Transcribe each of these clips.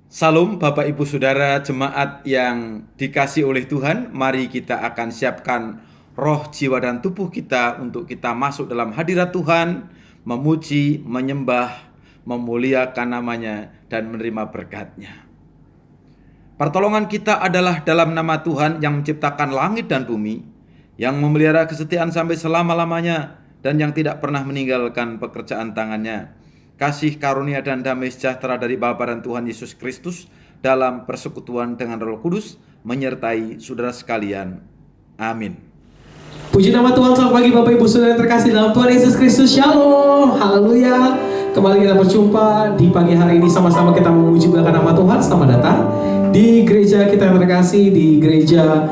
Salam Bapak Ibu Saudara jemaat yang dikasih oleh Tuhan. Mari kita akan siapkan roh, jiwa, dan tubuh kita untuk kita masuk dalam hadirat Tuhan, memuji, menyembah, memuliakan namanya, dan menerima berkat-Nya. Pertolongan kita adalah dalam nama Tuhan yang menciptakan langit dan bumi, yang memelihara kesetiaan sampai selama-lamanya, dan yang tidak pernah meninggalkan pekerjaan tangannya. Kasih karunia dan damai sejahtera dari Bapa dan Tuhan Yesus Kristus dalam persekutuan dengan Roh Kudus menyertai saudara sekalian. Amin. Puji nama Tuhan, selamat pagi Bapak Ibu Saudara yang terkasih dalam Tuhan Yesus Kristus. Shalom, haleluya. Kembali kita berjumpa di pagi hari ini, sama-sama kita memuji belakan nama Tuhan. Selamat datang di gereja kita yang terkasih, di gereja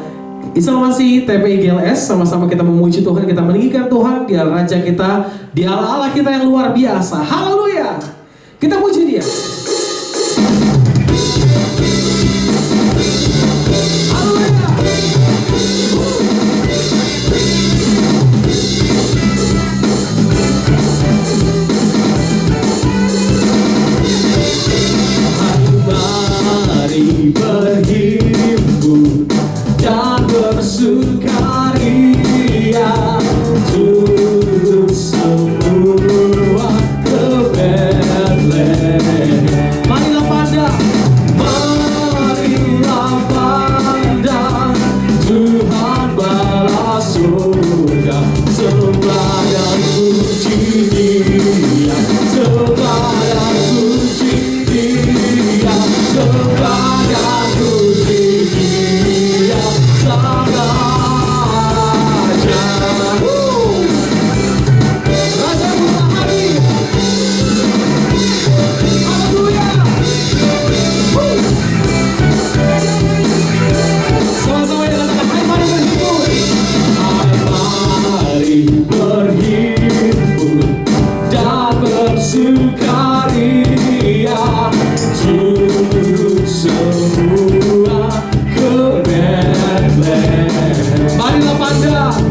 Islam Masih TPI GLS. Sama-sama kita memuji Tuhan, kita meninggikan Tuhan, Dia Raja kita, Dia Allah kita yang luar biasa. Haleluya. Kita puji Dia. Haleluya. Mari berhimpun dan bersukaria, turut semua ke Betlehem. Marilah pandang, Tuhan balas surga, sembah dan puji Dia, sembah dan puji Dia, sembah dan puji Dia, Sang Raja. Raja Musa hadir. Haleluya. Sama-sama yang katakan, mari berhimpun. Mari berhimpun dan bersukaria, turut semua ke Betlehem. Marilah pandang,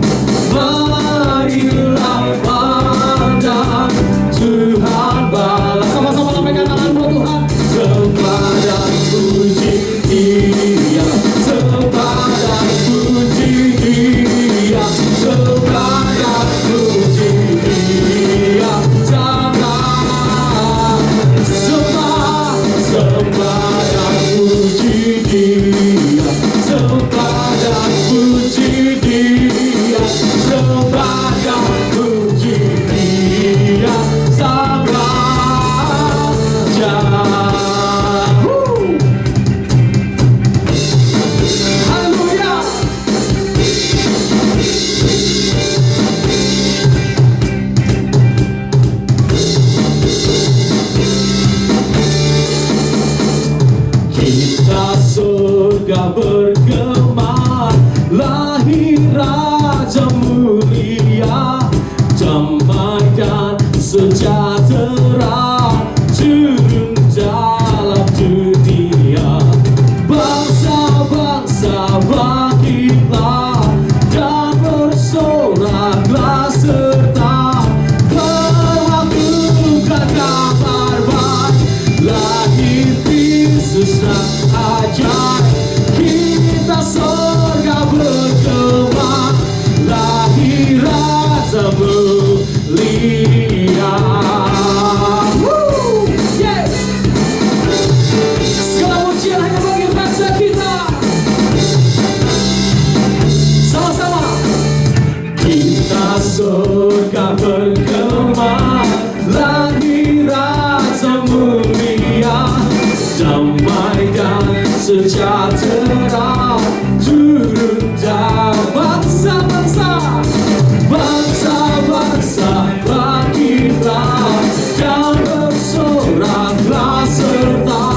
Tuhan balas. Sama-sama lambaikan tangan buat Tuhan. Sembah dan puji Dia, sembah dan puji Dia, sembah dan puji Dia, Sang Raja. Sembah dan puji Dia, sembah dan puji Dia, sembah dan puji Dia, Sang Raja. Haleluya. Kita surga bergema, lahir Raja mulia, damai dan sejahtera turun dalam dunia. Bangsa-bangsa bangkitlah dan bersoraklah serta melakukan kabar baik, lahir Kristus yang ajaib. Kita surga bergema, lahir Raja mulia. Yeah. Segala pujian hanya bagi Raja kita. Sama-sama. Kita surga bergema, lahir Raja mulia, damai dan sejahtera turun dalam bangsa-bangsa. Bangsa-bangsa bangkitlah dan bersoraklah serta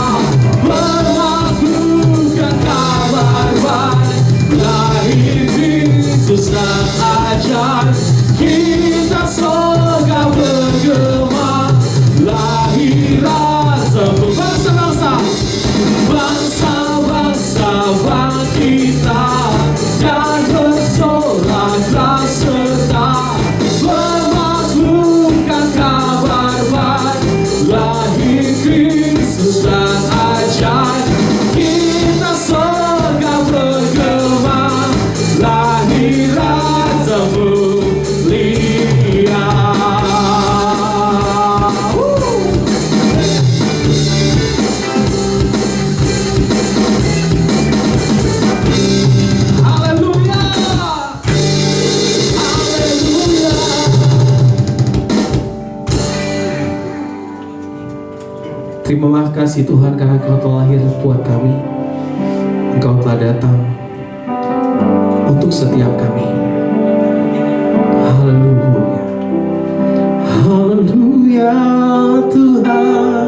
melakukan kabar baik, lahir Kristus yang ajaib. Kita surga bergema, lahir Raja. Bangsa-bangsa, bangsa-bangsa kerajaan kita segera bergema, lahir Raja mulia. Haleluya, haleluya. Terima kasih Tuhan karena Engkau telah lahir buat kami. Engkau telah datang untuk setiap kami. Haleluya, haleluya Tuhan.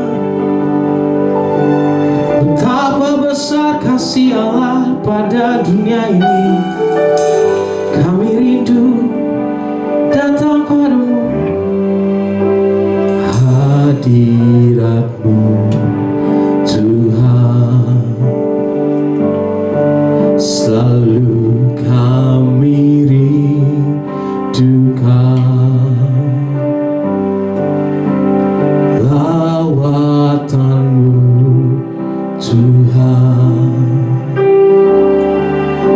Betapa besar kasih Allah pada dunia ini. Kami rindu datang padamu. Hadirat-Mu Tuhan, selalu kami rindukan. Lawatan-Mu Tuhan,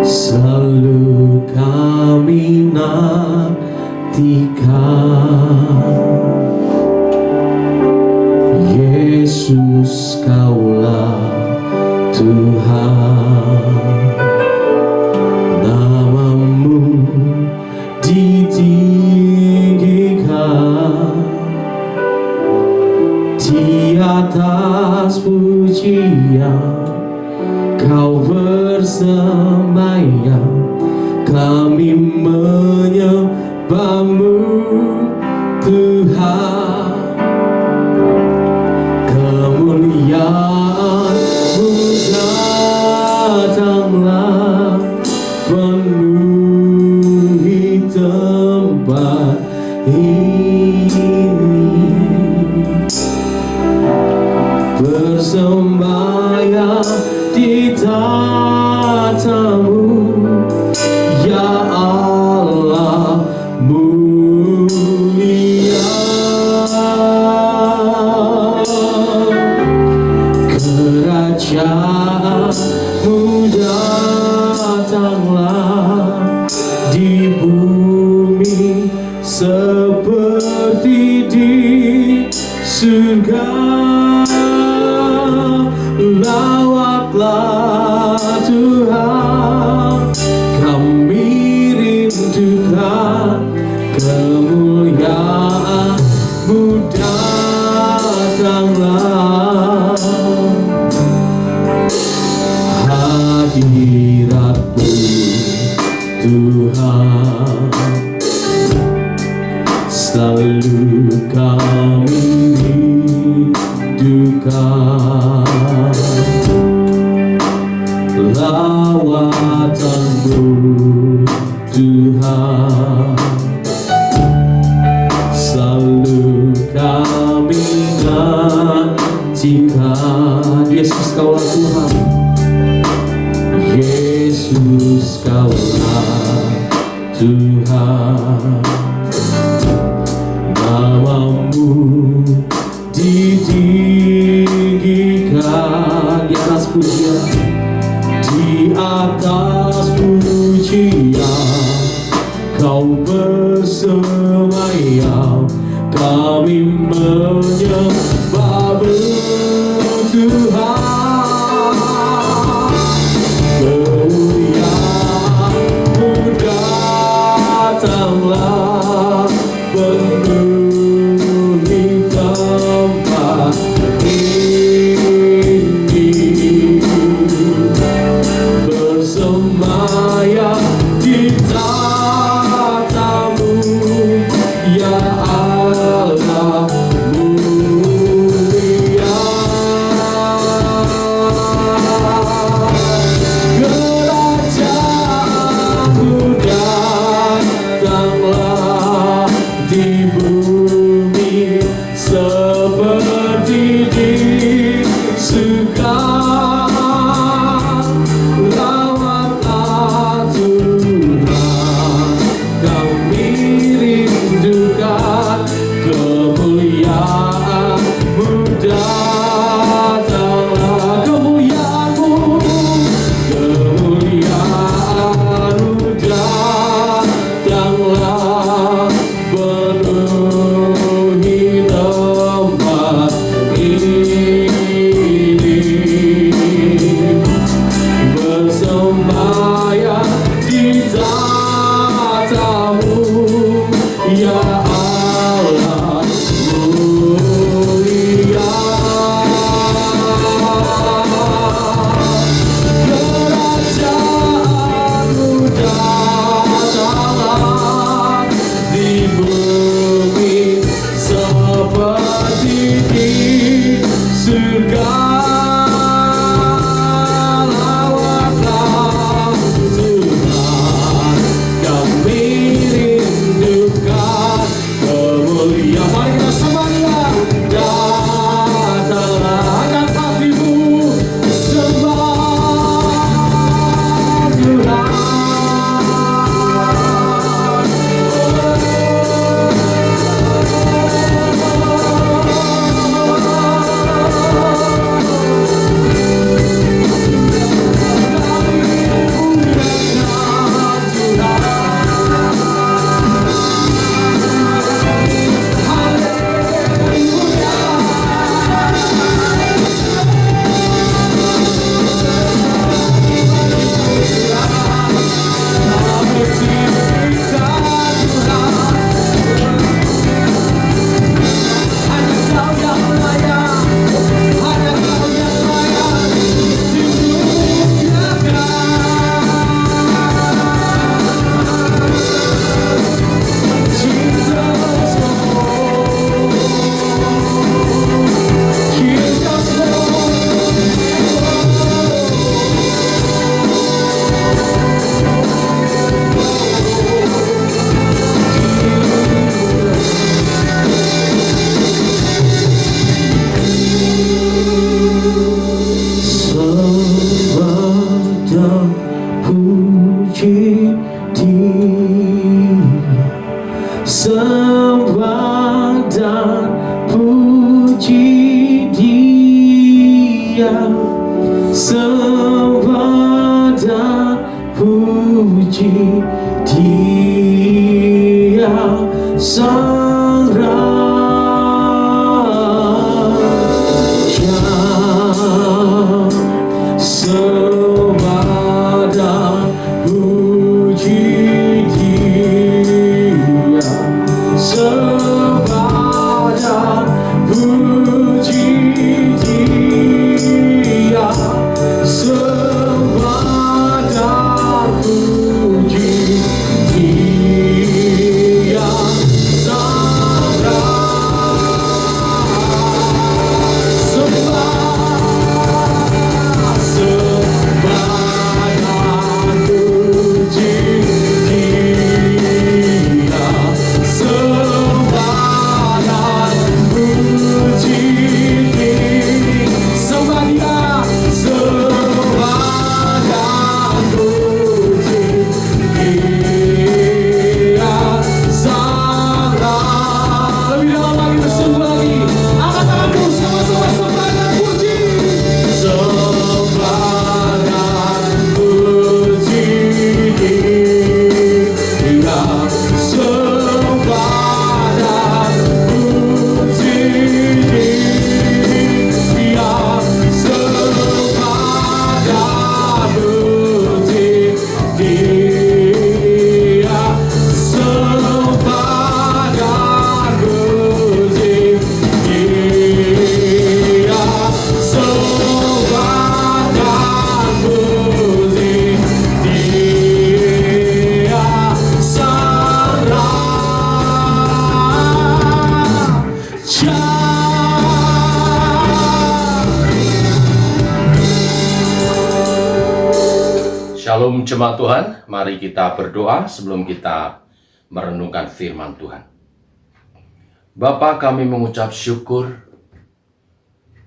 selalu kami nantikan. Yesus Kaulah Tuhan, nama-Mu ditinggikan di atas pujian. Kau bersemayam, kami menyembah-Mu Tuhan. Kemuliaan-Mu datanglah, penuhi tempat ini. Bersembayang di tatamu, ya Allah mulia. Kerajaan-Mu datanglah di bumi seperti di surga. Lawatlah Tuhan, kami rindukan kemuliaan-Mu datanglah. Hadirat-Mu Tuhan, selalu kami rindukan. Lawatan-Mu Tuhan, selalu kami nantikan. Yesus Kaulah Tuhan, Yesus Kaulah Tuhan, nama-Mu ditinggikan di atas pujian, di atas pujian. Kau bersemayam, kami menyembah-Mu Tuhan. Kemuliaan-Mu datanglah, penuhi tempat ini. Bersemayam di tatamu, ya Allah mulia. Kerajaan-Mu datanglah di bumi seperti di surga. Lawatlah Tuhan, kami rindukan kemuliaan-Mu datanglah. sembah dan puji Dia Sang Raja. Sembah dan puji Dia, sembah dan puji Dia, sembah dan puji Dia Sang Raja. Lebih dalam lagi, bersungguh lagi. Angkat tanganmu sama-sama, sembah dan puji. Sembah dan puji Dia, sembah dan puji Dia, sembah dan puji Dia, sembah dan puji Dia, sembah dan puji Dia Sang Raja. Shalom jemaat Tuhan, mari kita berdoa sebelum kita merenungkan firman Tuhan. Bapa, kami mengucap syukur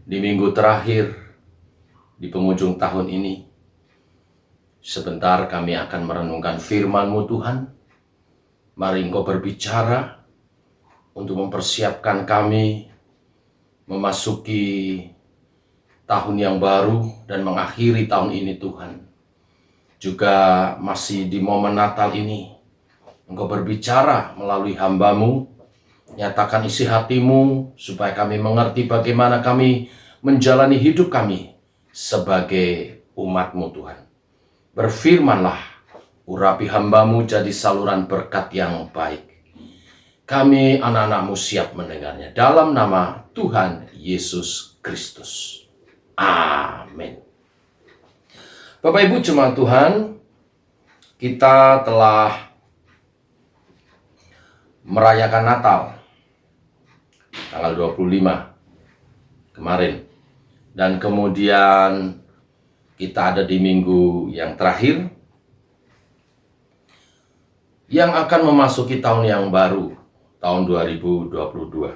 di minggu terakhir, di penghujung tahun ini. Sebentar kami akan merenungkan firman-Mu Tuhan. Mari Engkau berbicara untuk mempersiapkan kami memasuki tahun yang baru dan mengakhiri tahun ini Tuhan. Juga masih di momen Natal ini, Engkau berbicara melalui hamba-Mu, nyatakan isi hati-Mu supaya kami mengerti bagaimana kami menjalani hidup kami sebagai umat-Mu Tuhan. Berfirmanlah, urapi hamba-Mu jadi saluran berkat yang baik. Kami anak-anak-Mu siap mendengarnya. Dalam nama Tuhan Yesus Kristus. Amin. Bapak Ibu jemaat Tuhan, kita telah merayakan Natal tanggal 25 kemarin. Dan kemudian kita ada di minggu yang terakhir yang akan memasuki tahun yang baru, tahun 2022.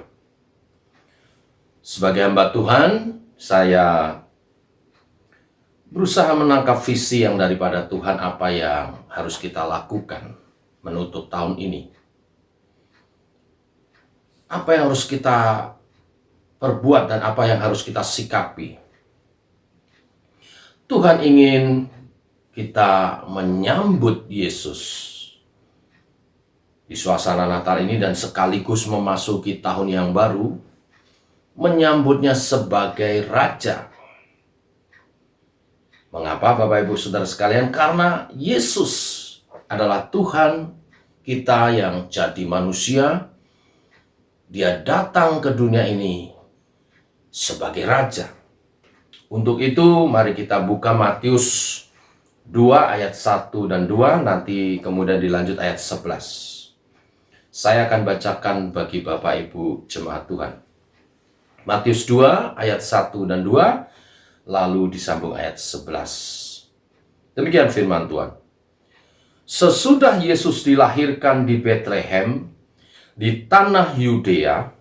Sebagai hamba Tuhan, saya berusaha menangkap visi yang daripada Tuhan, apa yang harus kita lakukan menutup tahun ini. Apa yang harus kita perbuat dan apa yang harus kita sikapi. Tuhan ingin kita menyambut Yesus di suasana Natal ini dan sekaligus memasuki tahun yang baru, menyambutnya sebagai Raja. Mengapa Bapak Ibu Saudara sekalian? Karena Yesus adalah Tuhan kita yang jadi manusia. Dia datang ke dunia ini sebagai Raja. Untuk itu mari kita buka Matius 2 ayat 1 dan 2, nanti kemudian dilanjut ayat 11. Saya akan bacakan bagi Bapak Ibu jemaat Tuhan. Matius 2 ayat 1 dan 2, lalu disambung ayat 11. Demikian firman Tuhan. Sesudah Yesus dilahirkan di Betlehem, di tanah Yudea,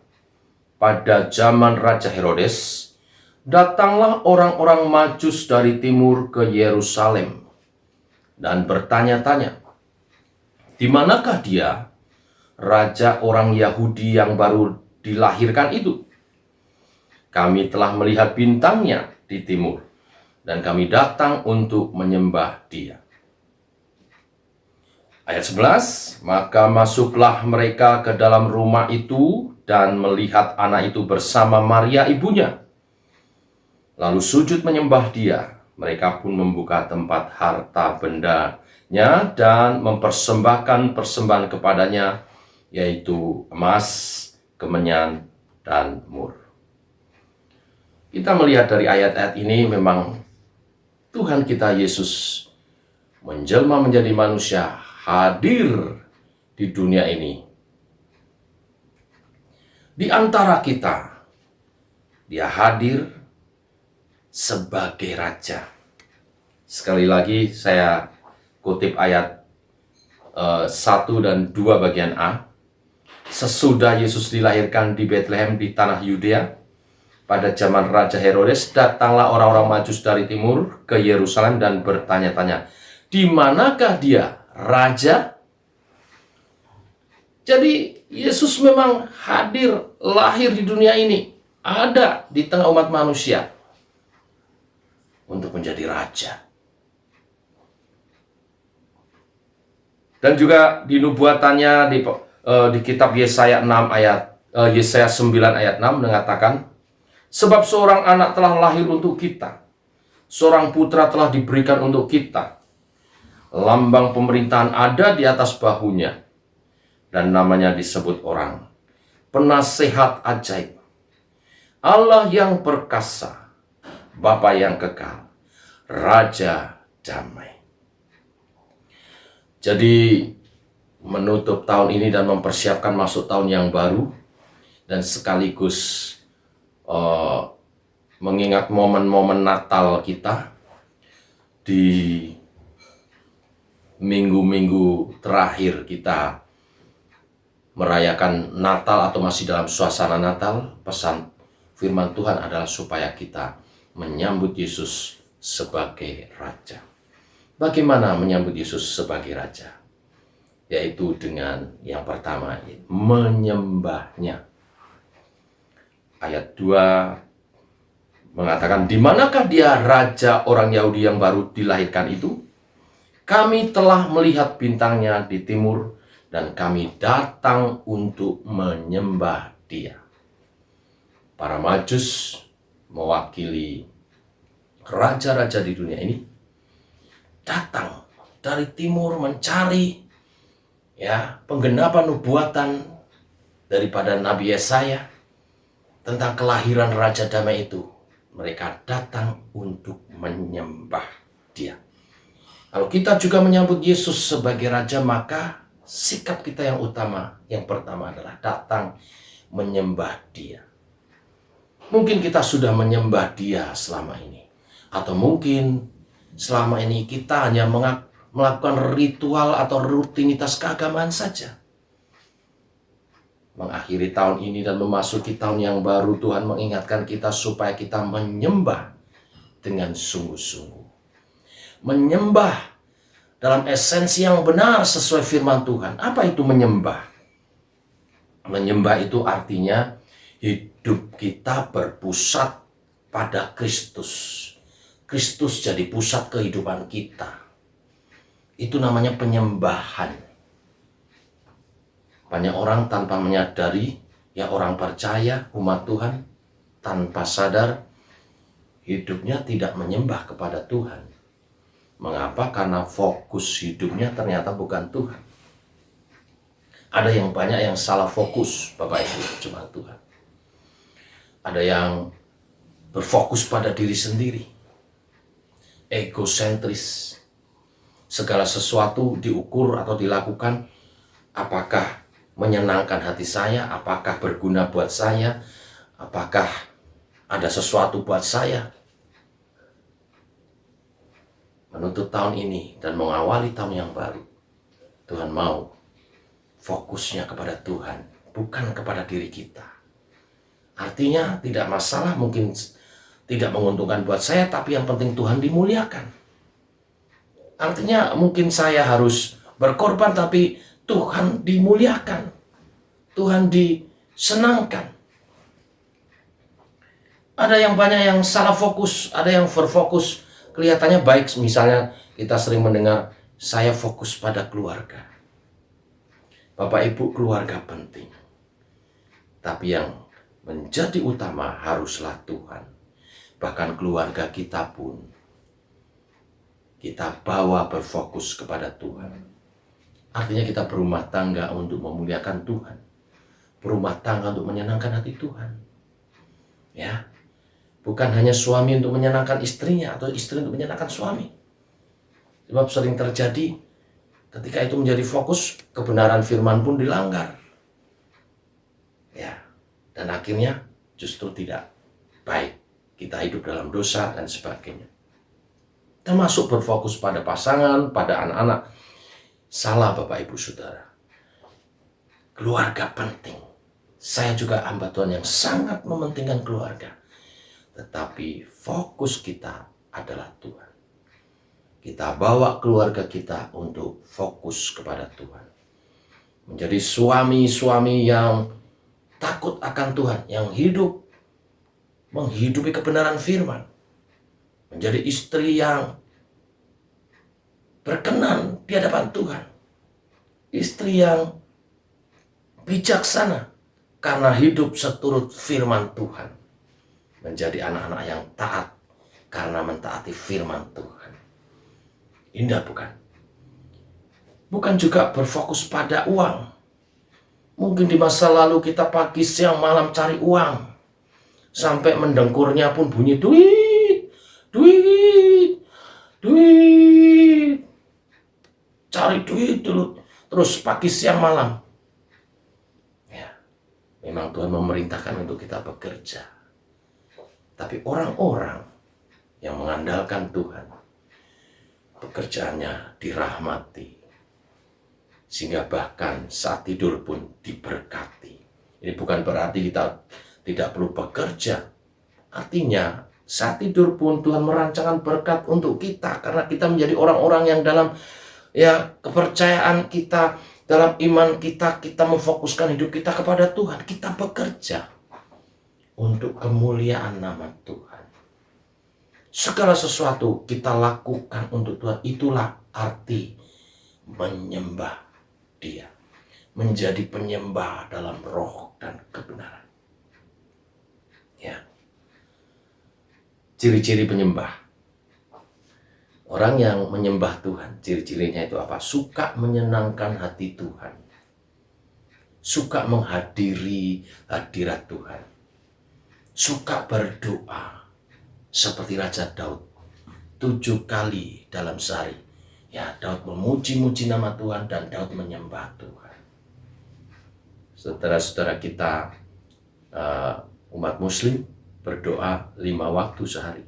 pada zaman Raja Herodes, datanglah orang-orang Majus dari timur ke Yerusalem dan bertanya-tanya, di manakah dia, Raja orang Yahudi yang baru dilahirkan itu? Kami telah melihat bintangnya di timur, dan kami datang untuk menyembah Dia. Ayat 11, maka masuklah mereka ke dalam rumah itu dan melihat anak itu bersama Maria ibunya. Lalu sujud menyembah Dia. Mereka pun membuka tempat harta bendanya dan mempersembahkan persembahan kepadanya, yaitu emas, kemenyan, dan mur. Kita melihat dari ayat-ayat ini memang Tuhan kita Yesus menjelma menjadi manusia, hadir di dunia ini. Di antara kita, Dia hadir sebagai Raja. Sekali lagi saya kutip ayat 1 dan 2 bagian A. Sesudah Yesus dilahirkan di Bethlehem di tanah Yudea, pada zaman Raja Herodes, datanglah orang-orang Majus dari timur ke Yerusalem dan bertanya-tanya, di manakah Dia, Raja? Jadi Yesus memang hadir, lahir di dunia ini, ada di tengah umat manusia untuk menjadi Raja. Dan juga di nubuatannya di kitab Yesaya 9 ayat 6 mengatakan, sebab seorang anak telah lahir untuk kita, seorang putra telah diberikan untuk kita, lambang pemerintahan ada di atas bahunya, dan namanya disebut orang Penasehat Ajaib, Allah yang perkasa, Bapa yang kekal, Raja Damai. Jadi menutup tahun ini dan mempersiapkan masuk tahun yang baru, dan sekaligus mengingat momen-momen Natal kita di minggu-minggu terakhir kita merayakan Natal atau masih dalam suasana Natal. Pesan firman Tuhan adalah supaya kita menyambut Yesus sebagai Raja. Bagaimana menyambut Yesus sebagai Raja? Yaitu dengan yang pertama, menyembahnya. Ayat 2 mengatakan, di manakah Dia, Raja orang Yahudi yang baru dilahirkan itu? Kami telah melihat bintangnya di timur, dan kami datang untuk menyembah Dia. Para Majus mewakili raja-raja di dunia ini datang dari timur mencari penggenapan nubuatan daripada Nabi Yesaya tentang kelahiran Raja Damai itu. Mereka datang untuk menyembah Dia. Kalau kita juga menyambut Yesus sebagai Raja, maka sikap kita yang pertama adalah datang menyembah Dia. Mungkin kita sudah menyembah Dia selama ini, atau mungkin selama ini kita hanya melakukan ritual atau rutinitas keagamaan saja. Mengakhiri tahun ini dan memasuki tahun yang baru, Tuhan mengingatkan kita supaya kita menyembah dengan sungguh-sungguh. Menyembah dalam esensi yang benar sesuai firman Tuhan. Apa itu menyembah? Menyembah itu artinya hidup kita berpusat pada Kristus. Kristus jadi pusat kehidupan kita. Itu namanya penyembahan. Banyak orang tanpa menyadari, orang percaya, umat Tuhan, tanpa sadar, hidupnya tidak menyembah kepada Tuhan. Mengapa? Karena fokus hidupnya ternyata bukan Tuhan. Ada yang banyak yang salah fokus, Bapak Ibu jemaat Tuhan. Ada yang berfokus pada diri sendiri, egosentris. Segala sesuatu diukur atau dilakukan, apakah menyenangkan hati saya, apakah berguna buat saya, apakah ada sesuatu buat saya. Menutup tahun ini dan mengawali tahun yang baru, Tuhan mau fokusnya kepada Tuhan, bukan kepada diri kita. Artinya tidak masalah, mungkin tidak menguntungkan buat saya, tapi yang penting Tuhan dimuliakan. Artinya mungkin saya harus berkorban, tapi Tuhan dimuliakan, Tuhan disenangkan. Ada yang banyak yang salah fokus, ada yang berfokus kelihatannya baik. Misalnya kita sering mendengar, saya fokus pada keluarga. Bapak Ibu, keluarga penting. Tapi yang menjadi utama haruslah Tuhan. Bahkan keluarga kita pun kita bawa berfokus kepada Tuhan. Artinya kita berumah tangga untuk memuliakan Tuhan. Berumah tangga untuk menyenangkan hati Tuhan. Ya. Bukan hanya suami untuk menyenangkan istrinya atau istri untuk menyenangkan suami. Sebab sering terjadi ketika itu menjadi fokus, kebenaran firman pun dilanggar. Ya. Dan akhirnya justru tidak baik. Kita hidup dalam dosa dan sebagainya. Termasuk berfokus pada pasangan, pada anak-anak. Salah Bapak Ibu Saudara. Keluarga penting. Saya juga hamba Tuhan yang sangat mementingkan keluarga. Tetapi fokus kita adalah Tuhan. Kita bawa keluarga kita untuk fokus kepada Tuhan. Menjadi suami-suami yang takut akan Tuhan, yang hidup menghidupi kebenaran firman. Menjadi istri yang berkenan di hadapan Tuhan. Istri yang bijaksana karena hidup seturut firman Tuhan. Menjadi anak-anak yang taat karena mentaati firman Tuhan. Indah bukan? Bukan juga berfokus pada uang. Mungkin di masa lalu kita pagi, siang, malam cari uang. Sampai mendengkurnya pun bunyi duit, duit, duit. Cari duit dulu, terus pagi, siang, malam. Ya, memang Tuhan memerintahkan untuk kita bekerja. Tapi orang-orang yang mengandalkan Tuhan, pekerjaannya dirahmati. Sehingga bahkan saat tidur pun diberkati. Ini bukan berarti kita tidak perlu bekerja. Artinya saat tidur pun Tuhan merancangkan berkat untuk kita. Karena kita menjadi orang-orang yang dalam kepercayaan kita, dalam iman kita, kita memfokuskan hidup kita kepada Tuhan. Kita bekerja untuk kemuliaan nama Tuhan. Segala sesuatu kita lakukan untuk Tuhan. Itulah arti menyembah Dia. Menjadi penyembah dalam roh dan kebenaran. Ya. Ciri-ciri penyembah. Orang yang menyembah Tuhan, ciri-cirinya itu apa? Suka menyenangkan hati Tuhan. Suka menghadiri hadirat Tuhan. Suka berdoa. Seperti Raja Daud. 7 kali dalam sehari. Ya, Daud memuji-muji nama Tuhan dan Daud menyembah Tuhan. Saudara-saudara kita, umat muslim berdoa 5 waktu sehari.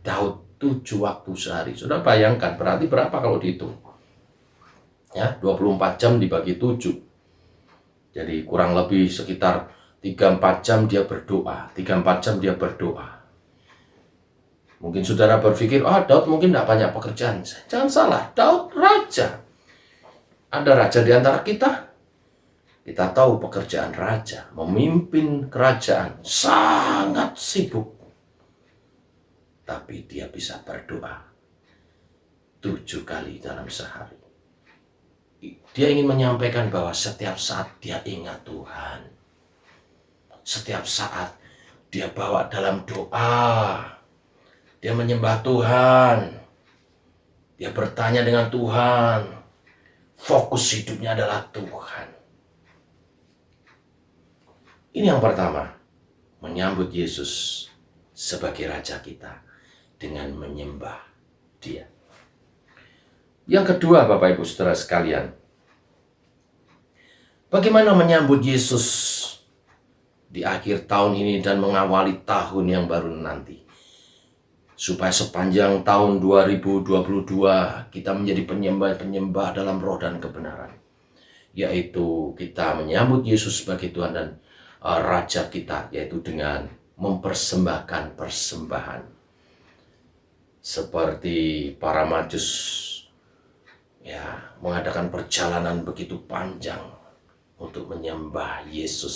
Daud 7 waktu sehari. Sudah bayangkan berarti berapa kalau dihitung? Ya, 24 jam dibagi 7. Jadi kurang lebih sekitar 3-4 jam dia berdoa. 3-4 jam dia berdoa. Mungkin saudara berpikir, Daud mungkin tidak banyak pekerjaan. Jangan salah, Daud raja. Ada raja di antara kita. Kita tahu pekerjaan raja, memimpin kerajaan, sangat sibuk. Tapi dia bisa berdoa 7 kali dalam sehari. Dia ingin menyampaikan bahwa setiap saat dia ingat Tuhan. Setiap saat dia bawa dalam doa. Dia menyembah Tuhan. Dia bertanya dengan Tuhan. Fokus hidupnya adalah Tuhan. Ini yang pertama. Menyambut Yesus sebagai Raja kita. Dengan menyembah Dia. Yang kedua, Bapak Ibu Saudara sekalian. Bagaimana menyambut Yesus di akhir tahun ini dan mengawali tahun yang baru nanti. Supaya sepanjang tahun 2022 kita menjadi penyembah-penyembah dalam roh dan kebenaran. Yaitu kita menyambut Yesus sebagai Tuhan dan Raja kita. Yaitu dengan mempersembahkan persembahan. Seperti para Majus mengadakan perjalanan begitu panjang untuk menyembah Yesus,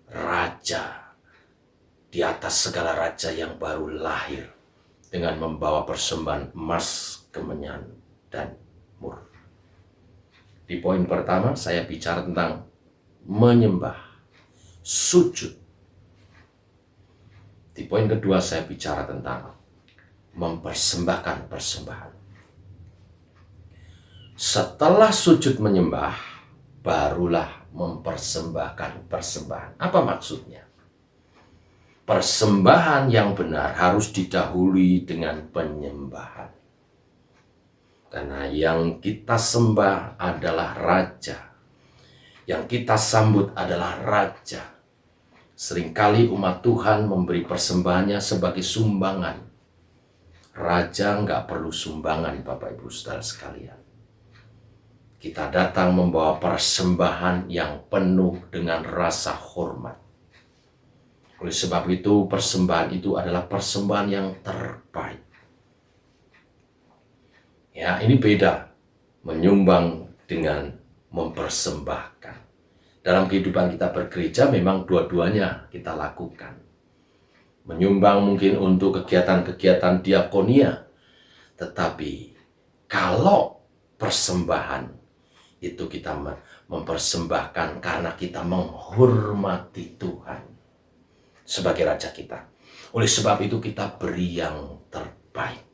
Raja di atas segala raja yang baru lahir dengan membawa persembahan emas, kemenyan, dan mur. Di poin pertama saya bicara tentang menyembah, sujud. Di poin kedua saya bicara tentang mempersembahkan persembahan. Setelah sujud menyembah, barulah mempersembahkan persembahan. Apa maksudnya? Persembahan yang benar harus didahului dengan penyembahan. Karena yang kita sembah adalah Raja. Yang kita sambut adalah Raja. Seringkali umat Tuhan memberi persembahannya sebagai sumbangan. Raja nggak perlu sumbangan, Bapak Ibu Saudara sekalian. Kita datang membawa persembahan yang penuh dengan rasa hormat. Oleh sebab itu, persembahan itu adalah persembahan yang terbaik. Ya, ini beda menyumbang dengan mempersembahkan. Dalam kehidupan kita bergereja memang dua-duanya kita lakukan. Menyumbang mungkin untuk kegiatan-kegiatan diakonia, tetapi kalau persembahan itu kita mempersembahkan karena kita menghormati Tuhan sebagai Raja kita. Oleh sebab itu kita beri yang terbaik.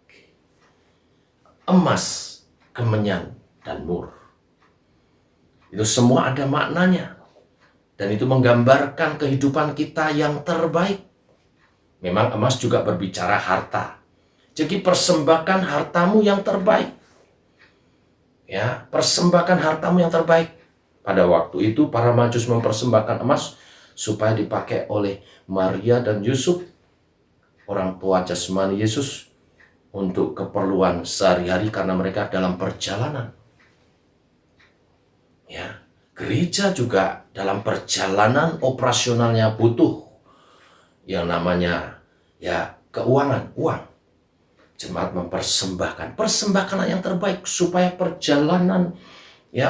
Emas, kemenyan, dan mur. Itu semua ada maknanya. Dan itu menggambarkan kehidupan kita yang terbaik. Memang emas juga berbicara harta. Jadi persembahkan hartamu yang terbaik. Ya, persembahkan hartamu yang terbaik. Pada waktu itu para Majus mempersembahkan emas supaya dipakai oleh Maria dan Yusuf, orang tua jasmani Yesus, untuk keperluan sehari-hari karena mereka dalam perjalanan. Ya, gereja juga dalam perjalanan operasionalnya butuh yang namanya keuangan, uang. Jemaat persembahkanlah yang terbaik supaya perjalanan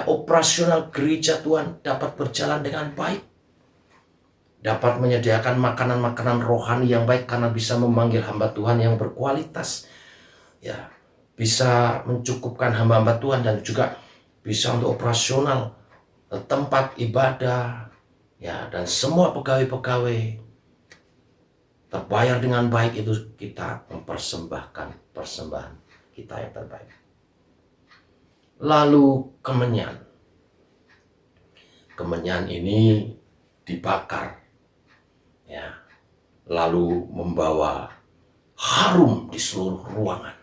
operasional gereja Tuhan dapat berjalan dengan baik. Dapat menyediakan makanan-makanan rohani yang baik karena bisa memanggil hamba Tuhan yang berkualitas. Ya, bisa mencukupkan hamba-hamba Tuhan dan juga bisa untuk operasional tempat ibadah, ya, dan semua pegawai-pegawai terbayar dengan baik. Itu kita mempersembahkan persembahan kita yang terbaik. Lalu kemenyan. Kemenyan ini dibakar, ya, lalu membawa harum di seluruh ruangan.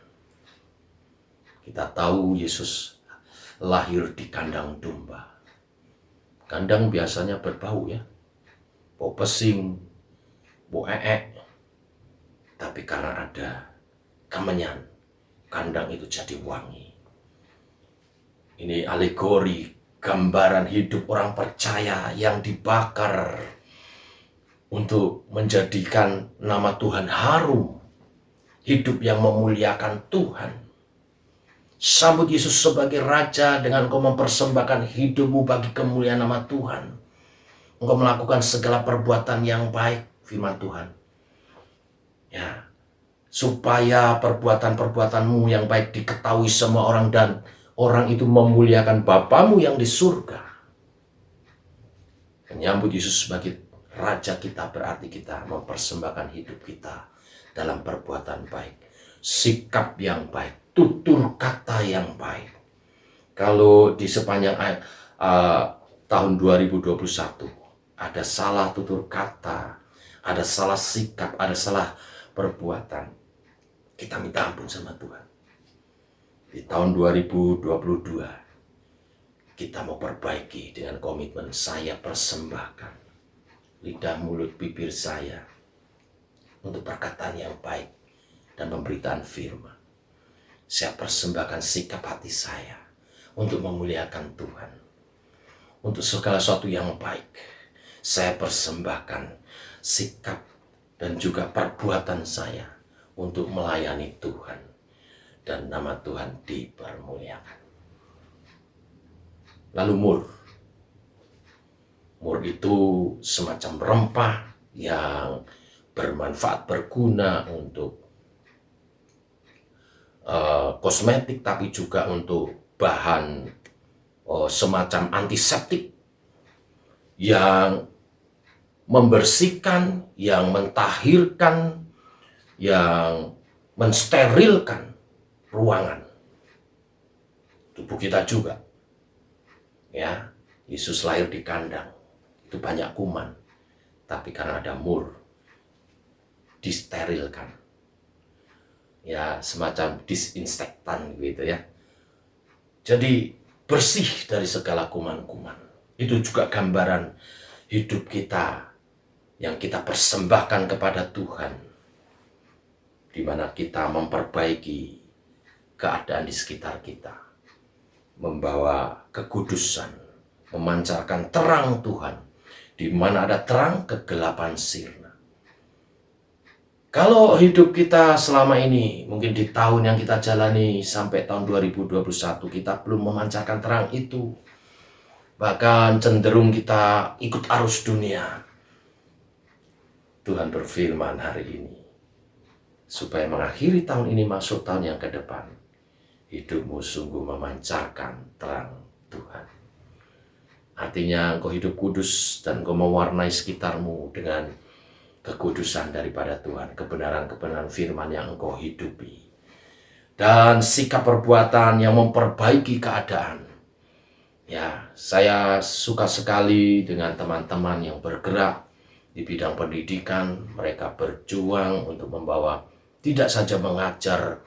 Kita tahu Yesus lahir di kandang domba. Kandang biasanya berbau, ya, bau pesing, bau eek. Tapi karena ada kemenyan, kandang itu jadi wangi. Ini alegori, gambaran hidup orang percaya yang dibakar untuk menjadikan nama Tuhan harum. Hidup yang memuliakan Tuhan. Sambut Yesus sebagai Raja dengan kau mempersembahkan hidupmu bagi kemuliaan nama Tuhan. Engkau melakukan segala perbuatan yang baik, firman Tuhan. Ya, supaya perbuatan-perbuatanmu yang baik diketahui semua orang dan orang itu memuliakan Bapamu yang di surga. Menyambut Yesus sebagai Raja kita berarti kita mempersembahkan hidup kita dalam perbuatan baik, sikap yang baik, tutur kata yang baik. Kalau di sepanjang tahun 2021 ada salah tutur kata, ada salah sikap, ada salah perbuatan, kita minta ampun sama Tuhan. Di tahun 2022 kita mau perbaiki dengan komitmen, saya persembahkan lidah, mulut, bibir saya untuk perkataan yang baik dan pemberitaan firman. Saya persembahkan sikap hati saya untuk memuliakan Tuhan. Untuk segala sesuatu yang baik, saya persembahkan sikap dan juga perbuatan saya untuk melayani Tuhan. Dan nama Tuhan dipermuliakan. Lalu mur. Mur itu semacam rempah yang bermanfaat, berguna untuk kosmetik, tapi juga untuk bahan semacam antiseptik yang membersihkan, yang mentahirkan, yang mensterilkan ruangan tubuh kita juga. Ya, Yesus lahir di kandang, itu banyak kuman, tapi karena ada mur, disterilkan. Ya, semacam disinfektan gitu ya. Jadi bersih dari segala kuman-kuman. Itu juga gambaran hidup kita yang kita persembahkan kepada Tuhan, di mana kita memperbaiki keadaan di sekitar kita, membawa kekudusan, memancarkan terang Tuhan. Di mana ada terang, kegelapan sirna. Kalau hidup kita selama ini, mungkin di tahun yang kita jalani sampai tahun 2021, kita belum memancarkan terang itu. Bahkan cenderung kita ikut arus dunia. Tuhan berfirman hari ini, supaya mengakhiri tahun ini masuk tahun yang ke depan, hidupmu sungguh memancarkan terang Tuhan. Artinya engkau hidup kudus dan engkau mewarnai sekitarmu dengan kekudusan daripada Tuhan, kebenaran-kebenaran firman yang engkau hidupi, dan sikap perbuatan yang memperbaiki keadaan. Ya, saya suka sekali dengan teman-teman yang bergerak di bidang pendidikan. Mereka berjuang untuk membawa, tidak saja mengajar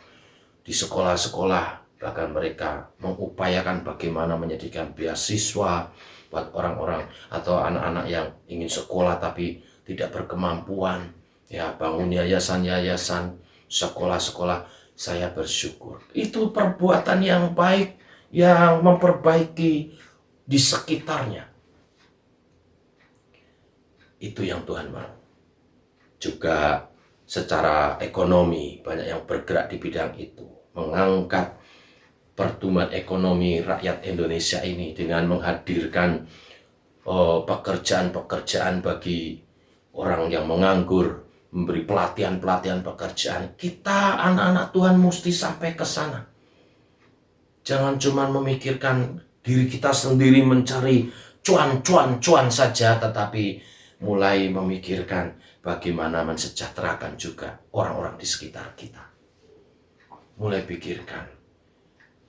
di sekolah-sekolah, bahkan mereka mengupayakan bagaimana menyediakan beasiswa buat orang-orang atau anak-anak yang ingin sekolah tapi tidak berkemampuan. Ya, bangun yayasan-yayasan, sekolah-sekolah. Saya bersyukur. Itu perbuatan yang baik, yang memperbaiki di sekitarnya. Itu yang Tuhan mau. Juga secara ekonomi banyak yang bergerak di bidang itu, mengangkat pertumbuhan ekonomi rakyat Indonesia ini dengan menghadirkan pekerjaan-pekerjaan bagi orang yang menganggur, memberi pelatihan-pelatihan pekerjaan. Kita anak-anak Tuhan mesti sampai ke sana. Jangan cuma memikirkan diri kita sendiri mencari cuan saja, tetapi mulai memikirkan bagaimana mensejahterakan juga orang-orang di sekitar kita. Mulai pikirkan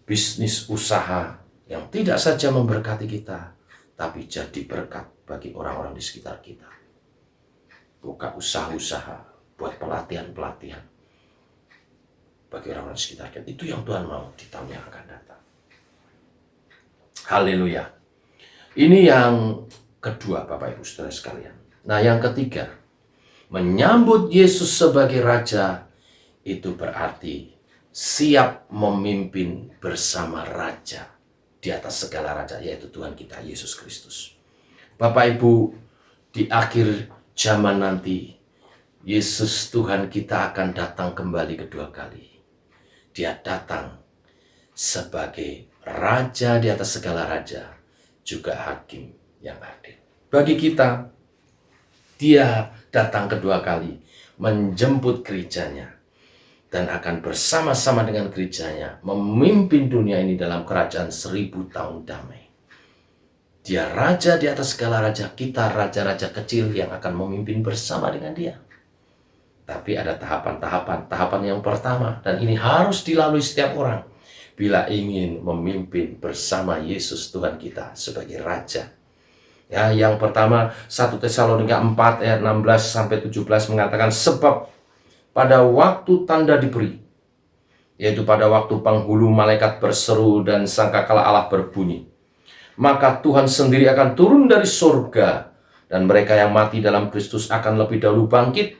bisnis usaha yang tidak saja memberkati kita, tapi jadi berkat bagi orang-orang di sekitar kita. Buka usaha-usaha, buat pelatihan-pelatihan bagi orang-orang di sekitar kita. Itu yang Tuhan mau di tahun yang akan datang. Haleluya. Ini yang kedua, Bapak Ibu Saudara sekalian. Nah, yang ketiga, menyambut Yesus sebagai Raja itu berarti siap memimpin bersama Raja di atas segala Raja, yaitu Tuhan kita Yesus Kristus. Bapak Ibu, di akhir zaman nanti, Yesus Tuhan kita akan datang kembali kedua kali. Dia datang sebagai Raja di atas segala Raja, juga Hakim yang adil. Bagi kita, Dia datang kedua kali menjemput gerejanya dan akan bersama-sama dengan gerejanya memimpin dunia ini dalam kerajaan 1000 tahun damai. Dia Raja di atas segala Raja, kita raja-raja kecil yang akan memimpin bersama dengan Dia. Tapi ada tahapan-tahapan. Tahapan yang pertama, dan ini harus dilalui setiap orang bila ingin memimpin bersama Yesus Tuhan kita sebagai Raja. Ya, yang pertama 1 Tesalonika 4 ayat 16-17 mengatakan, sebab pada waktu tanda diberi, yaitu pada waktu penghulu malaikat berseru dan sangkakala Allah berbunyi, maka Tuhan sendiri akan turun dari surga dan mereka yang mati dalam Kristus akan lebih dahulu bangkit.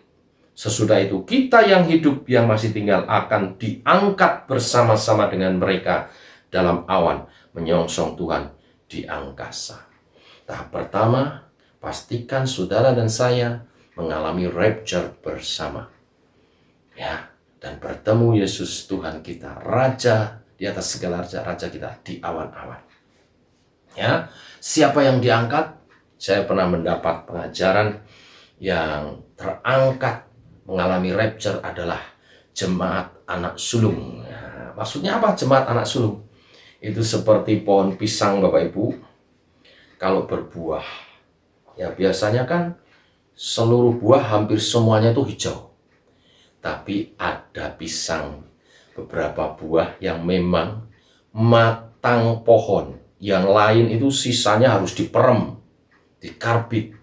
Sesudah itu kita yang hidup yang masih tinggal akan diangkat bersama-sama dengan mereka dalam awan menyongsong Tuhan di angkasa. Tahap pertama, pastikan saudara dan saya mengalami rapture bersama. Ya, dan bertemu Yesus Tuhan kita, Raja di atas segala raja kita di awan-awan. Ya, siapa yang diangkat? Saya pernah mendapat pengajaran yang terangkat mengalami rapture adalah jemaat anak sulung. Nah, maksudnya apa jemaat anak sulung? Itu seperti pohon pisang Bapak Ibu. Kalau berbuah, ya biasanya kan seluruh buah hampir semuanya itu hijau. Tapi ada pisang, beberapa buah yang memang matang pohon. Yang lain itu sisanya harus diperem, dikarbit.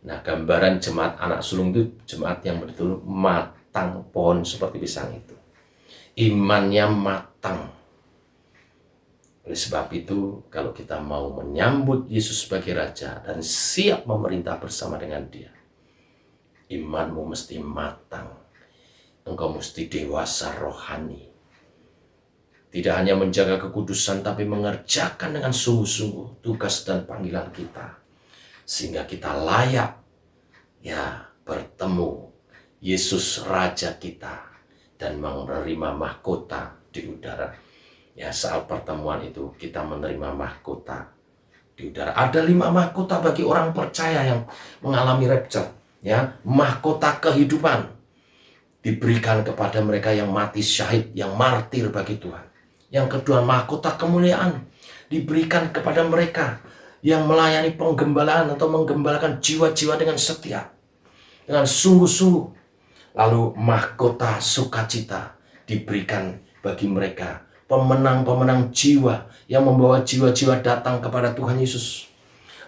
Nah, gambaran jemaat anak sulung itu jemaat yang betul matang pohon seperti pisang itu. Imannya matang. Oleh sebab itu, kalau kita mau menyambut Yesus sebagai Raja dan siap memerintah bersama dengan Dia, imanmu mesti matang. Engkau mesti dewasa rohani. Tidak hanya menjaga kekudusan, tapi mengerjakan dengan sungguh-sungguh tugas dan panggilan kita. Sehingga kita layak bertemu Yesus Raja kita dan menerima mahkota di udara. Ya, saat pertemuan itu kita menerima mahkota di udara. Ada 5 mahkota bagi orang percaya yang mengalami rapture. Ya, mahkota kehidupan diberikan kepada mereka yang mati syahid, yang martir bagi Tuhan. Yang kedua, mahkota kemuliaan diberikan kepada mereka yang melayani penggembalaan atau menggembalakan jiwa-jiwa dengan setia, dengan sungguh-sungguh. Lalu mahkota sukacita diberikan bagi mereka, pemenang-pemenang jiwa yang membawa jiwa-jiwa datang kepada Tuhan Yesus.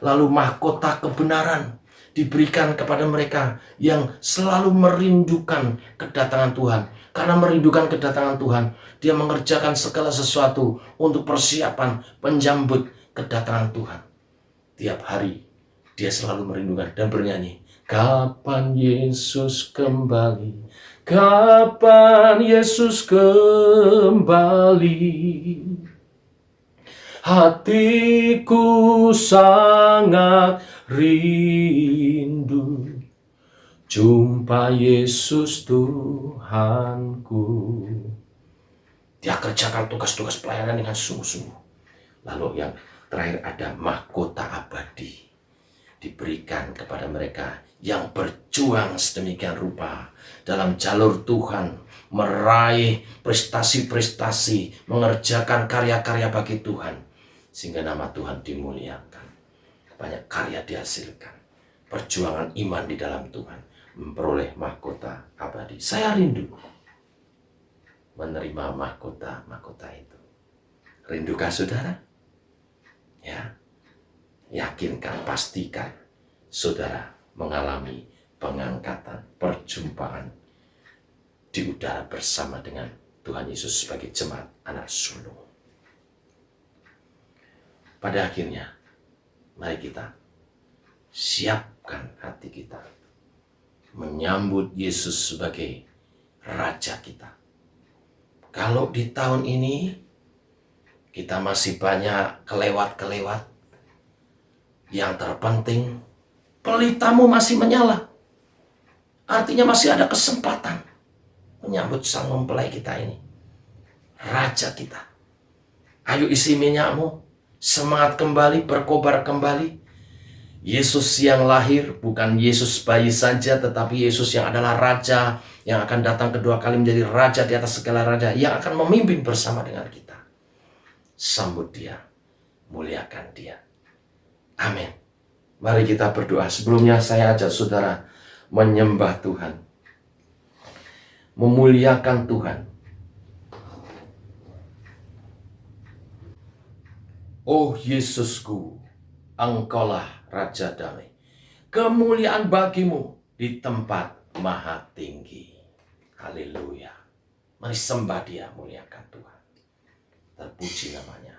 Lalu mahkota kebenaran diberikan kepada mereka yang selalu merindukan kedatangan Tuhan. Karena merindukan kedatangan Tuhan, dia mengerjakan segala sesuatu untuk persiapan penjambut kedatangan Tuhan. Tiap hari dia selalu merindukan dan bernyanyi, kapan Yesus kembali, kapan Yesus kembali. Hatiku sangat rindu jumpa Yesus Tuhanku. Dia kerjakan tugas-tugas pelayanan dengan sungguh-sungguh. Lalu yang terakhir ada mahkota abadi diberikan kepada mereka yang berjuang sedemikian rupa dalam jalur Tuhan, meraih prestasi-prestasi, mengerjakan karya-karya bagi Tuhan, sehingga nama Tuhan dimuliakan. Banyak karya dihasilkan, perjuangan iman di dalam Tuhan, memperoleh mahkota abadi. Saya rindu menerima mahkota itu. Rindukah saudara? Ya, yakinkan, pastikan saudara mengalami pengangkatan, perjumpaan di udara bersama dengan Tuhan Yesus sebagai jemaat anak sulung. Pada akhirnya, mari kita siapkan hati kita menyambut Yesus sebagai Raja kita. Kalau di tahun ini kita masih banyak kelewat-kelewat, yang terpenting pelitamu masih menyala. Artinya masih ada kesempatan menyambut sang mempelai kita ini, Raja kita. Ayo isi minyakmu, semangat kembali, berkobar kembali. Yesus yang lahir bukan Yesus bayi saja, tetapi Yesus yang adalah Raja, yang akan datang kedua kali menjadi Raja di atas segala raja, yang akan memimpin bersama dengan kita. Sambut dia, muliakan dia. Amin. Mari kita berdoa. Sebelumnya saya ajak saudara menyembah Tuhan, memuliakan Tuhan. Oh Yesusku, Engkaulah Raja damai. Kemuliaan bagimu di tempat maha tinggi. Haleluya. Mari sembah dia, muliakan Tuhan. Terpuji namanya.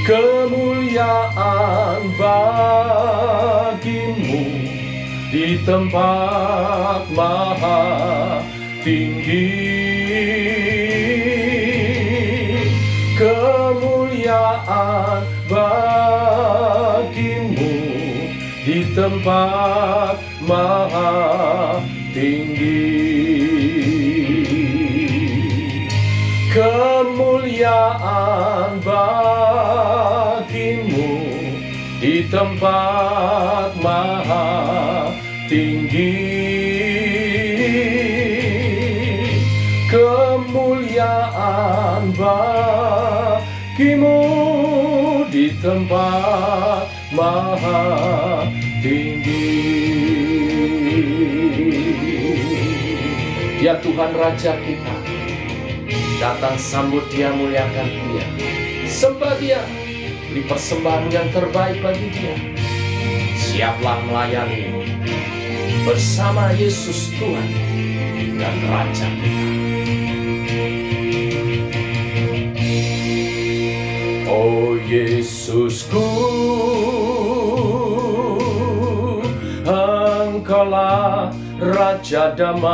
Kemuliaan bagimu di tempat maha tinggi. Kemuliaan bagimu di tempat maha tinggi. Kemuliaan bagimu tempat maha tinggi. Kemuliaan bagimu di tempat maha tinggi. Ya Tuhan Raja kita, datang sambut Dia, muliakan Dia, sembah Dia, beri persembahan yang terbaik bagi Dia. Siaplah melayani bersama Yesus Tuhan dan Raja kita. Oh Yesusku, Engkaulah Raja damai.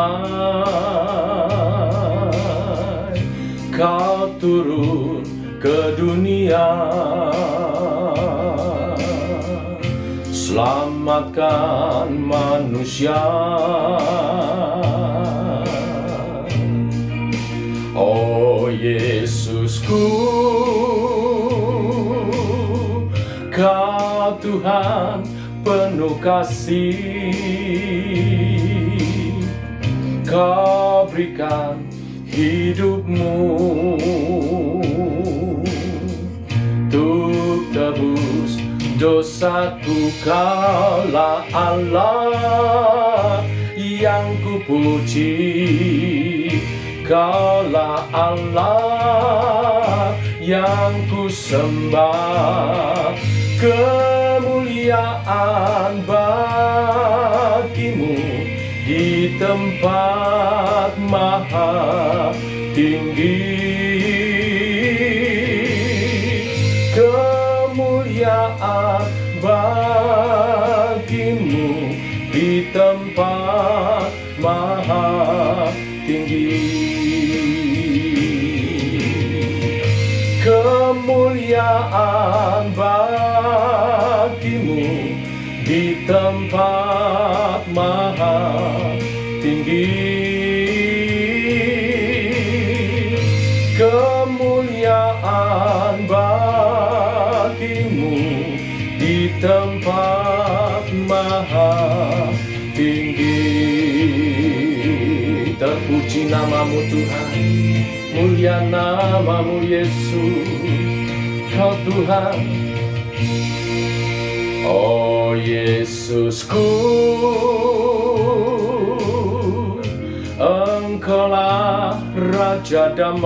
Kau turun ke dunia, selamatkan manusia. Oh Yesusku, Kau Tuhan penuh kasih. Kau berikan hidupmu untuk tebus dosaku. Kaulah Allah yang kupuji, Kaulah Allah yang kusembah. Kemuliaan bagimu di tempat maha tinggi. Kemuliaan bagimu di tempat maha tinggi. Kemuliaan bagimu di tempat maha tinggi. Kemuliaan bagimu di tempat maha tinggi. Terpuji namamu Tuhan, mulia namamu Yesus. Kau Tuhan, oh Yesusku, Engkaulah Raja damai.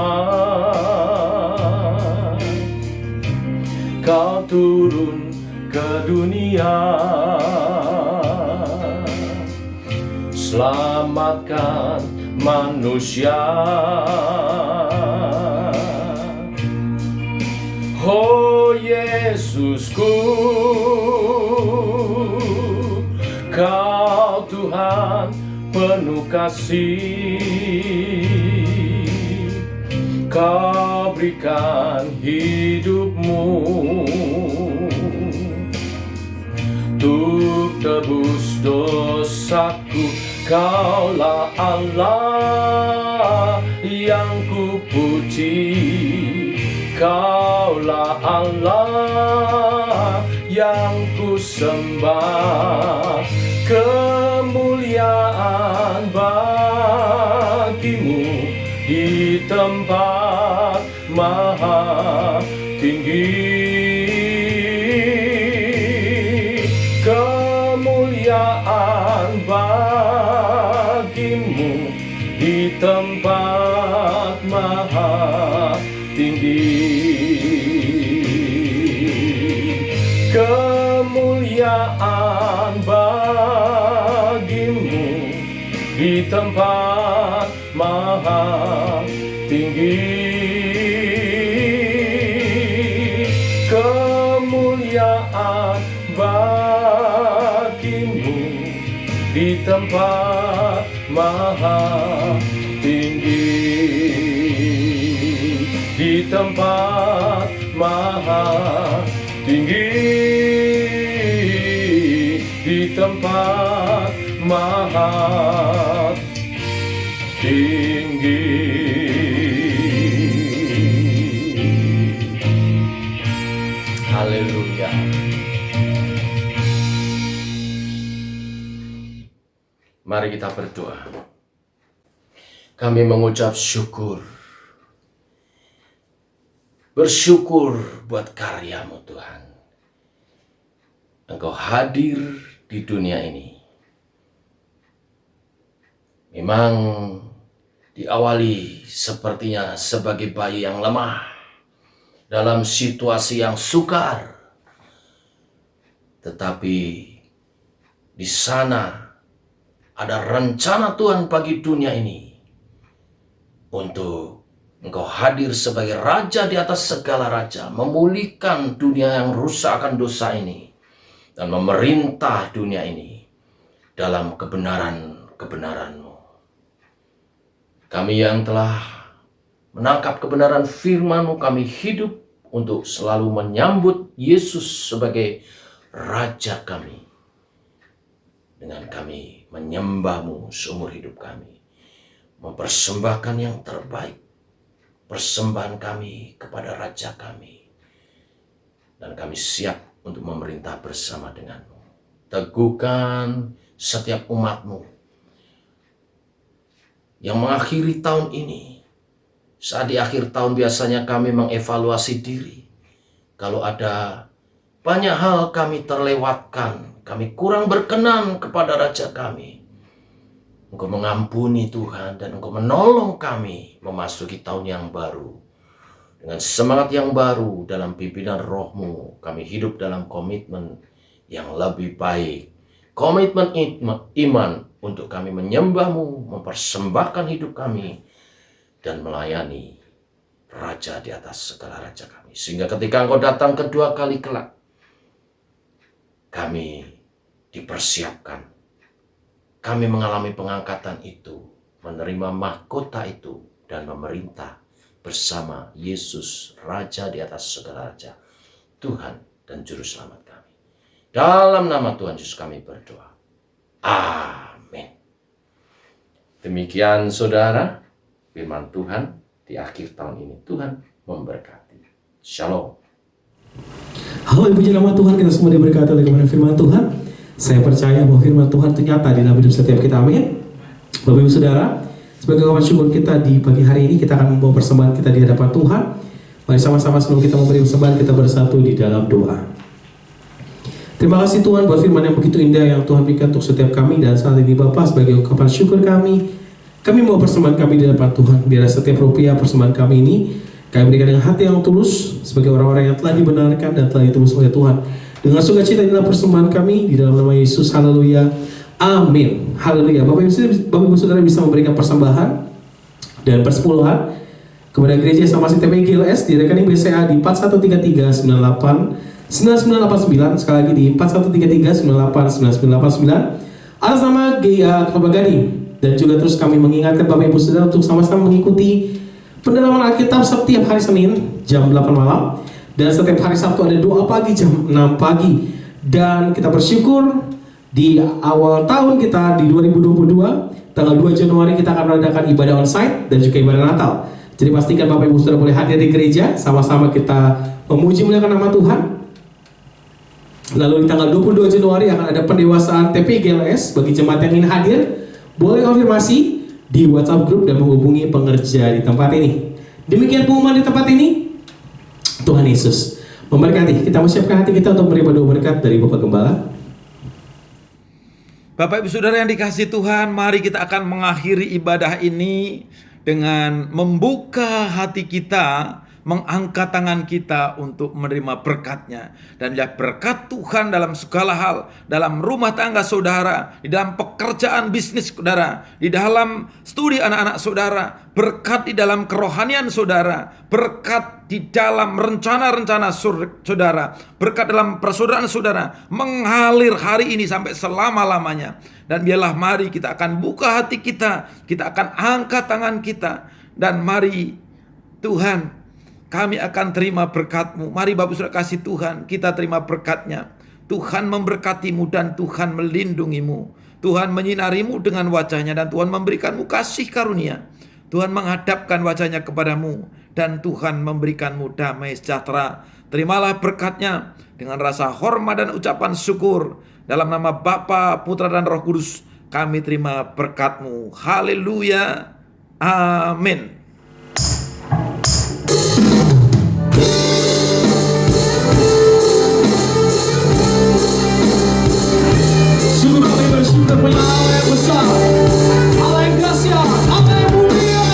Kau turun ke dunia, selamatkan manusia. Oh Yesusku, Kau Tuhan penuh kasih. Kau berikan hidupmu untuk tebus dosaku. Kaulah Allah yang kupuji, Kaulah Allah yang kusembah. Kemuliaan bagimu di tempat maha tinggi. Kemuliaan bagimu di tempat maha tinggi. Kemuliaan bagimu di tempat maha tinggi. Kemuliaan bagimu di tempat maha tinggi. Di tempat maha tinggi. Di tempat maha tinggi. Haleluya. Mari kita berdoa. Kami mengucap syukur. Bersyukur buat karya-Mu Tuhan. Engkau hadir di dunia ini. Memang diawali sepertinya sebagai bayi yang lemah dalam situasi yang sukar. Tetapi di sana ada rencana Tuhan bagi dunia ini untuk Engkau hadir sebagai Raja di atas segala raja, memulihkan dunia yang rusak akan dosa ini dan memerintah dunia ini dalam kebenaran-kebenaran-Mu. Kami yang telah menangkap kebenaran firman-Mu, kami hidup untuk selalu menyambut Yesus sebagai Raja kami. Dengan kami menyembah-Mu seumur hidup kami, mempersembahkan yang terbaik, persembahan kami kepada Raja kami. Dan kami siap untuk memerintah bersama dengan-Mu. Teguhkan setiap umat-Mu yang mengakhiri tahun ini. Saat di akhir tahun biasanya kami mengevaluasi diri. Kalau ada banyak hal kami terlewatkan, kami kurang berkenan kepada Raja kami, Engkau mengampuni Tuhan dan Engkau menolong kami memasuki tahun yang baru. Dengan semangat yang baru dalam pimpinan Roh-Mu, kami hidup dalam komitmen yang lebih baik. Komitmen iman untuk kami menyembah-Mu, mempersembahkan hidup kami, dan melayani Raja di atas segala raja kami. Sehingga ketika Engkau datang kedua kali kelak, kami dipersiapkan. Kami mengalami pengangkatan itu, menerima mahkota itu, dan memerintah bersama Yesus, Raja di atas segala raja, Tuhan dan Juru Selamat kami. Dalam nama Tuhan Yesus kami berdoa. Amin. Demikian saudara, firman Tuhan di akhir tahun ini. Tuhan memberkati. Shalom. Halo, puji nama Tuhan, kita semua diberkati oleh kebenaran firman Tuhan. Saya percaya bahwa firman Tuhan itu nyata di dalam hidup setiap kita, amin. Bapak Ibu Saudara, sebagai ungkapan syukur kita di pagi hari ini, kita akan membawa persembahan kita di hadapan Tuhan. Mari sama-sama sebelum kita memberi persembahan, kita bersatu di dalam doa. Terima kasih Tuhan buat firman yang begitu indah yang Tuhan berikan untuk setiap kami. Dan saat ini Bapak, sebagai ungkapan syukur kami mau persembahan kami di hadapan Tuhan. Biar setiap rupiah persembahan kami ini kami berikan dengan hati yang tulus sebagai orang-orang yang telah dibenarkan dan telah ditebus oleh Tuhan. Dengan sukacita inilah persembahan kami di dalam nama Yesus. Haleluya. Amin. Haleluya. Bapak Ibu Saudara bisa memberikan persembahan dan persepuluhan kepada gereja Samasi TPI GLS di rekening BCA di 4133989989. Sekali lagi di 4133989989 atas nama GIA Kelapa Gading. Dan juga terus kami mengingatkan Bapak Ibu Saudara untuk sama-sama mengikuti pendalaman Alkitab setiap hari Senin jam 8 malam. Dan setiap hari Sabtu ada doa pagi jam 6 pagi. Dan kita bersyukur di awal tahun kita di 2022, tanggal 2 Januari kita akan mengadakan ibadah onsite dan juga ibadah Natal. Jadi pastikan Bapak Ibu Saudara boleh hadir di gereja, sama-sama kita memuji muliakan nama Tuhan. Lalu di tanggal 22 Januari akan ada pendewasaan TPI GLS. Bagi jemaat yang ingin hadir, boleh konfirmasi di WhatsApp group dan menghubungi pengerja di tempat ini. Demikian pengumuman di tempat ini. Tuhan Yesus memberkati. Kita menyiapkan hati kita untuk menerima doa berkat dari Bapak Gembala. Bapak Ibu Saudara yang dikasihi Tuhan, mari kita akan mengakhiri ibadah ini dengan membuka hati kita, mengangkat tangan kita untuk menerima berkat-Nya. Dan ya, berkat Tuhan dalam segala hal, dalam rumah tangga saudara, di dalam pekerjaan bisnis saudara, di dalam studi anak-anak saudara, berkat di dalam kerohanian saudara, berkat di dalam rencana-rencana saudara, berkat dalam persaudaraan saudara, mengalir hari ini sampai selama-lamanya. Dan biarlah mari kita akan buka hati kita akan angkat tangan kita, dan mari Tuhan, kami akan terima berkat-Mu. Mari Bapak Saudara kasih Tuhan, kita terima berkat-Nya. Tuhan memberkati-Mu dan Tuhan melindungi-Mu. Tuhan menyinari-Mu dengan wajah-Nya dan Tuhan memberikan-Mu kasih karunia. Tuhan menghadapkan wajah-Nya kepadamu dan Tuhan memberikan-Mu damai sejahtera. Terimalah berkat-Nya dengan rasa hormat dan ucapan syukur. Dalam nama Bapa, Putra dan Roh Kudus. Kami terima berkat-Mu. Haleluya. Amin. Sungguh kami bersyukur punya Allah yang besar, Allah yang dahsyat, Allah yang mulia.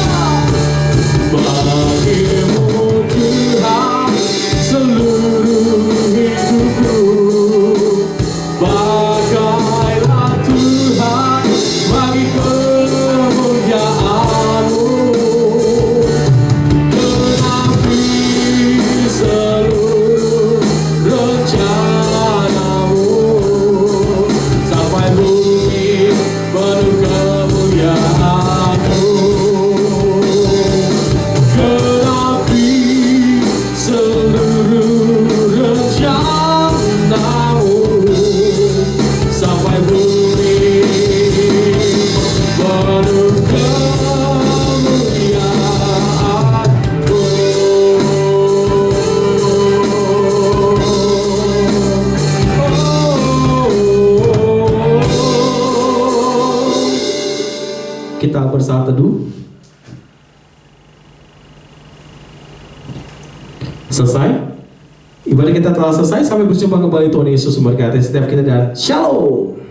Bagimu Tuhan seluruh hidupku, bagailah Tuhan bagi kemuliaan-Mu. Genapi seluruh rencana-Mu, sampai bumi penuh kemuliaan-Mu. Genapi seluruh rencana-Mu, sampai bumi penuh kemuliaan-Mu. Kita bersaat teduh. Selesai. Ibadah kita telah selesai. Sampai berjumpa kembali. Tuhan Yesus memberkati setiap kita dan Shalom.